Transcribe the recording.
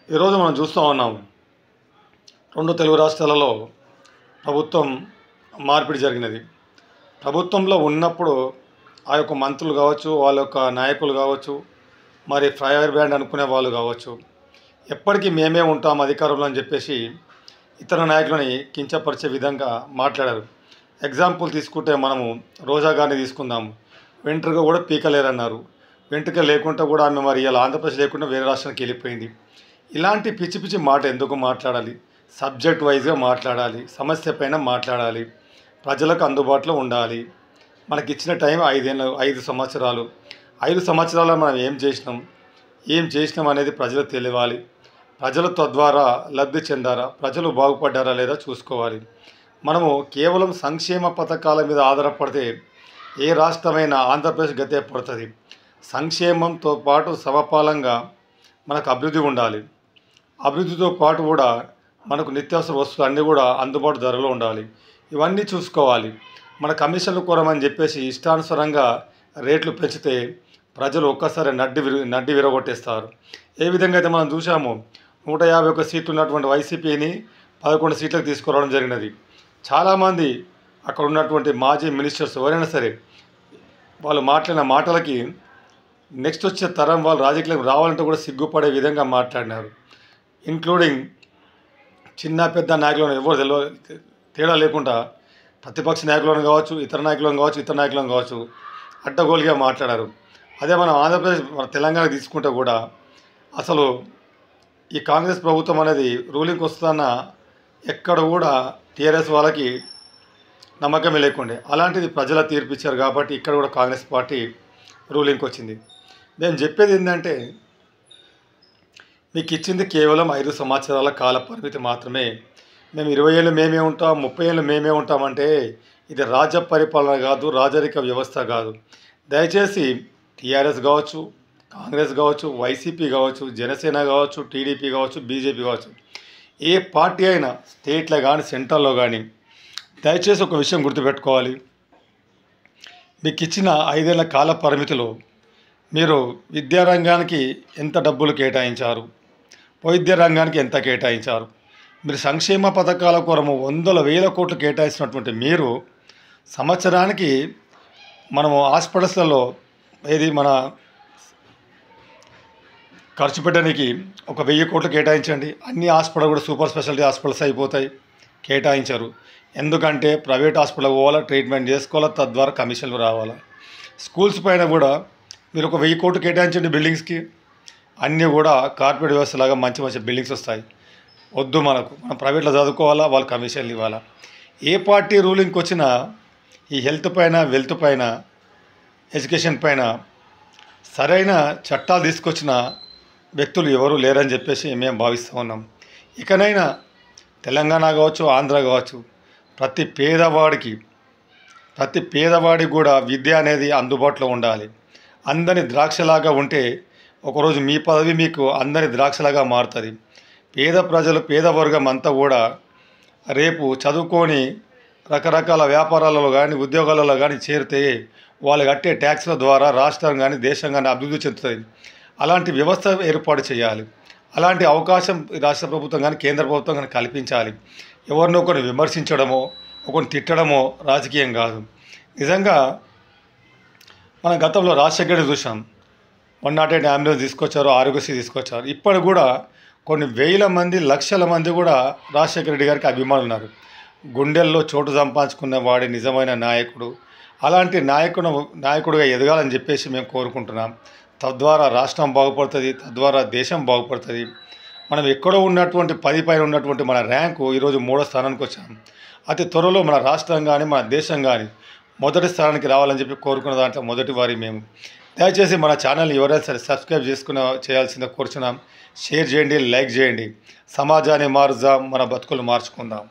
ఈరోజు మనం చూస్తూ ఉన్నాం. రెండు తెలుగు రాష్ట్రాలలో ప్రభుత్వం మార్పిడి జరిగినది. ప్రభుత్వంలో ఉన్నప్పుడు ఆ యొక్క మంత్రులు కావచ్చు, వాళ్ళ యొక్క నాయకులు కావచ్చు, మరి ఫైర్ బ్రాండ్ అనుకునే వాళ్ళు కావచ్చు, ఎప్పటికీ మేమే ఉంటాం అధికారంలో అని చెప్పేసి ఇతర నాయకులని కించపరిచే విధంగా మాట్లాడారు. ఎగ్జాంపుల్ తీసుకుంటే మనము రోజా గారిని తీసుకుందాము. వెంట్రుక కూడా పీకలేరన్నారు. వెంట్రుక లేకుండా కూడా ఆమె మరి ఇలా ఆంధ్రప్రదేశ్ లేకుండా వేరే రాష్ట్రానికి వెళ్ళిపోయింది. ఇలాంటి పిచ్చి పిచ్చి మాట ఎందుకు మాట్లాడాలి? సబ్జెక్ట్ వైజ్గా మాట్లాడాలి, సమస్య పైన మాట్లాడాలి, ప్రజలకు అందుబాటులో ఉండాలి. మనకి ఇచ్చిన టైం 5 సంవత్సరాలు. 5 సంవత్సరాల్లో మనం ఏం చేసినాం అనేది ప్రజలకు తెలియాలి. ప్రజలు తద్వారా లబ్ధి చెందారా, ప్రజలు బాగుపడ్డారా లేదా చూసుకోవాలి. మనము కేవలం సంక్షేమ పథకాల మీద ఆధారపడితే ఏ రాష్ట్రమైనా ఆంధ్రప్రదేశ్ గతే పడుతుంది. సంక్షేమంతో పాటు సమపాలంగా మనకు అభివృద్ధి ఉండాలి. అభివృద్ధితో పాటు కూడా మనకు నిత్యావసర వస్తువులు అన్నీ కూడా అందుబాటు ధరలో ఉండాలి. ఇవన్నీ చూసుకోవాలి. మన కమిషన్లు కోరమని చెప్పేసి ఇష్టానుసారంగా రేట్లు పెంచితే ప్రజలు ఒక్కసారి నడ్డి విరగొట్టేస్తారు. ఏ విధంగా అయితే మనం చూసాము, 151 సీట్లు ఉన్నటువంటి వైసీపీని 11 సీట్లకు తీసుకురావడం జరిగినది. చాలామంది అక్కడ ఉన్నటువంటి మాజీ మినిస్టర్స్ ఎవరైనా సరే వాళ్ళు మాట్లాడిన మాటలకి నెక్స్ట్ వచ్చే తరం వాళ్ళు రాజకీయాలకు రావాలంటే కూడా సిగ్గుపడే విధంగా మాట్లాడినారు. ఇంక్లూడింగ్ చిన్న పెద్ద నాయకులను ఎవరు తేడా లేకుండా ప్రతిపక్ష నాయకులను కావచ్చు, ఇతర నాయకులను కావచ్చు అడ్డగోలుగా మాట్లాడారు. అదే మనం ఆంధ్రప్రదేశ్ మన తెలంగాణ తీసుకుంటే కూడా అసలు ఈ కాంగ్రెస్ ప్రభుత్వం అనేది రూలింగ్కి వస్తున్న ఎక్కడ కూడా టీఆర్ఎస్ వాళ్ళకి నమ్మకమే లేకుండే. అలాంటిది ప్రజల తీర్పు ఇచ్చారు కాబట్టి ఇక్కడ కూడా కాంగ్రెస్ పార్టీ రూలింగ్కి వచ్చింది. నేను చెప్పేది ఏంటంటే, మీకు ఇచ్చింది కేవలం 5 సంవత్సరాల కాల పరిమితి మాత్రమే. మేము 20 ఏళ్ళు మేమే ఉంటాం, 30 ఏళ్ళు మేమే ఉంటామంటే ఇది రాజ్య పరిపాలన కాదు, రాజరిక వ్యవస్థ కాదు. దయచేసి టీఆర్ఎస్ కావచ్చు, కాంగ్రెస్ కావచ్చు, వైసీపీ కావచ్చు, జనసేన కావచ్చు, టీడీపీ కావచ్చు, బీజేపీ కావచ్చు, ఏ పార్టీ అయినా స్టేట్లో కానీ సెంట్రల్లో కానీ దయచేసి ఒక విషయం గుర్తుపెట్టుకోవాలి. మీకు ఇచ్చిన 5 ఏళ్ల కాల పరిమితిలో మీరు విద్యారంగానికి ఎంత డబ్బులు కేటాయించారు, వైద్య రంగానికి ఎంత కేటాయించారు, మీరు సంక్షేమ పథకాల కొరకు 100,000 కోట్లు కేటాయించినటువంటి మీరు సంవత్సరానికి మనము హాస్పిటల్స్లలో మన ఖర్చు పెట్టడానికి ఒక 1000 కోట్లు కేటాయించండి. అన్ని హాస్పిటల్ కూడా సూపర్ స్పెషాలిటీ హాస్పిటల్స్ అయిపోతాయి. కేటాయించారు. ఎందుకంటే ప్రైవేట్ హాస్పిటల్ పోవాలా, ట్రీట్మెంట్ చేసుకోవాలా, తద్వారా కమిషన్లు రావాలా. స్కూల్స్ పైన కూడా మీరు ఒక 1000 కోట్లు కేటాయించండి. బిల్డింగ్స్కి అన్నీ కూడా కార్పొరేట్ వ్యవస్థలాగా మంచి బిల్డింగ్స్ వస్తాయి. వద్దు, మనం ప్రైవేట్లో చదువుకోవాలా, వాళ్ళు కమిషన్లు ఇవ్వాలా. ఏ పార్టీ రూలింగ్కి వచ్చినా ఈ హెల్త్ పైన, వెల్త్ పైన, ఎడ్యుకేషన్ పైన సరైన చట్టాలు తీసుకొచ్చిన వ్యక్తులు ఎవరు లేరని చెప్పేసి మేము భావిస్తూ ఉన్నాం. ఇకనైనా తెలంగాణ కావచ్చు, ఆంధ్ర కావచ్చు, ప్రతి పేదవాడికి కూడా విద్య అనేది అందుబాటులో ఉండాలి. అందరి ద్రాక్షలాగా ఉంటే ఒకరోజు మీ పదవి మీకు అందరి ద్రాక్షలాగా మారుతుంది. పేద వర్గం అంతా కూడా రేపు చదువుకొని రకరకాల వ్యాపారాలలో కానీ ఉద్యోగాలలో కానీ చేరితే వాళ్ళు కట్టే ట్యాక్స్ల ద్వారా రాష్ట్రం కానీ దేశం కానీ అభివృద్ధి చెందుతుంది. అలాంటి వ్యవస్థ ఏర్పాటు చేయాలి. అలాంటి అవకాశం రాష్ట్ర ప్రభుత్వం కానీ కేంద్ర ప్రభుత్వం కానీ కల్పించాలి. ఎవరినొకరిని విమర్శించడమో, ఒకరిని తిట్టడమో రాజకీయం కాదు. నిజంగా మనం గతంలో రాజశేఖర్ రెడ్డి చూసాం. 108 అంబులెన్స్ తీసుకొచ్చారు, ఆరోగ్యశ్రీ తీసుకొచ్చారు. ఇప్పుడు కూడా కొన్ని వేల మంది, లక్షల మంది కూడా రాజశేఖర రెడ్డి గారికి అభిమానులు ఉన్నారు. గుండెల్లో చోటు సంపాదించుకున్న వాడి నిజమైన నాయకుడు. అలాంటి నాయకుడిగా ఎదగాలని చెప్పేసి మేము కోరుకుంటున్నాం. తద్వారా రాష్ట్రం బాగుపడుతుంది, తద్వారా దేశం బాగుపడుతుంది. మనం ఎక్కడో ఉన్నటువంటి 10 పైన ఉన్నటువంటి మన ర్యాంకు ఈరోజు 3వ స్థానానికి వచ్చాం. అతి త్వరలో మన రాష్ట్రం కానీ మన దేశం కానీ మొదటి స్థానానికి రావాలని చెప్పి కోరుకున్న దాంట్లో మొదటి వారి మేము. దయచేసి మన ఛానల్ని ఎవరైనా సరే సబ్స్క్రైబ్ చేయాల్సిందిగా కోరుచున్నాం. షేర్ చేయండి, లైక్ చేయండి. సమాజాన్ని మారుద్దాం, మన బతుకులు మార్చుకుందాం.